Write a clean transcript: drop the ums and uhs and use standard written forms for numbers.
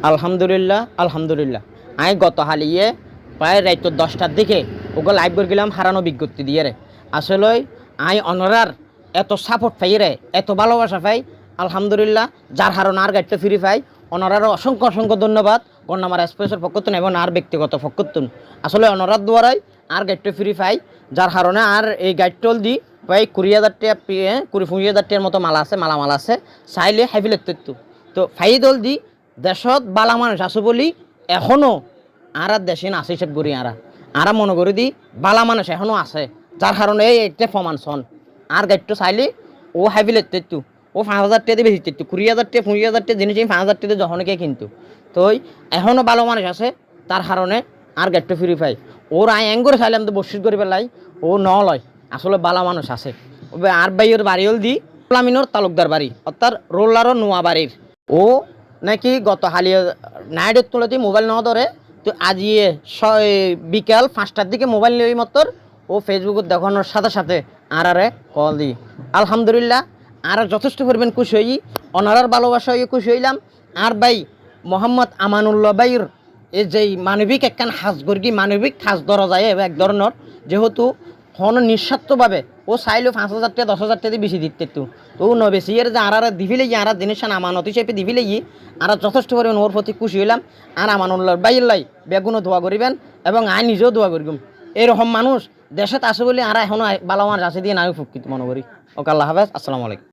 আলহামদুলিল্লাহ আলহামদুলিল্লাহ। আমি গত হালিয়ে প্রায় রাত 10টার দিকে ওকে লাইভ করে গেলাম হারানো বিজ্ঞপ্তি দিয়ে রে। আসলে আই অনরার এত সাপোর্ট পাই রে, এত ভালোবাসা পাই আলহামদুলিল্লাহ। যার হারণ আর গাড়িটা ফিরে পাই অনরারও অসংখ্য অসংখ্য ধন্যবাদ। কন্যামার এক্সপ্রেসের পক্ষতুন এবং আর ব্যক্তিগত পক্ষতুন আসলে অনরার দ্বারাই আর গাড়িটা ফিরে পাই। যার কারণে আর এই গাড়িটল দি প্রায় 20,000 টাকা 20,000 টাকার মতো মালামাল আছে চাইলে হাইফিলের তো ফাইদল দি দেশত বালা মানুষ আছে বলি এখনও আর দেশে আছে সব করি আরা মনে করি দি বালা মানুষ এখনও আছে। যার কারণে এই একটা প্রমাণ সন আর গাড়িটা চাইলে ও হাইফিলের ও 5,000 টাকা দিয়ে বেশি 20,000 টাকা 15,000 টাকা জিনিস 5,000 টাকা যখনকে কিন্তু তো এখনও ভালো মানুষ আছে। তার কারণে আর গাড়িটা ফিরি পাই ওর আই করে চাইলাম তো বসির করে পেলাই ও ন লয় আসলে বালা মানুষ আছে। আর বাইয়ের বাড়ি হল দি প্লামিনোর তালুকদার বাড়ি অর্থাৎ রোলারও নোয়া বাড়ির ও নাকি গত হালিয়া নাইটের তুলতে মোবাইল নেওয়া ধরে তো আজিয়ে বিকাল 5টার দিকে মোবাইল নিয়ে মতর ও ফেসবুকে দেখানোর সাথে সাথে আরে কল দিই আলহামদুলিল্লাহ। আর যথেষ্ট পরিমাণ খুশি হই অনারার ভালোবাসা হয়ে খুশি হইলাম। আর ভাই মোহাম্মদ আমানুল্লাহ ভাইয়ের এই যে মানবিক একখান হাজগর্গী মানবিক হাজ ধরা যায় এক ধরনের যেহেতু হন নিঃস্বার্থভাবে ও চাইলেও 5,000 টাকা 10,000 টাকা বেশি দিতে তো ন বেশি এর যে আর দিবিলে গিয়ে আর জিনিস আমানত হিসেবে দিবিলে গিয়ে আর যথেষ্ট পরিমাণ ওর প্রতি খুশি হইলাম। আর আমানুল্লাহ বাইর লাই বেগুনও দোয়া করিবেন এবং আই নিজেও দোয়া করিম এরকম মানুষ দেশে আছে বলে আর এখনও ভালো মানুষ আছে দিয়ে আমি উপকৃত মনে করি। ওকে আল্লাহ হাফেজ, আসসালামু আলাইকুম।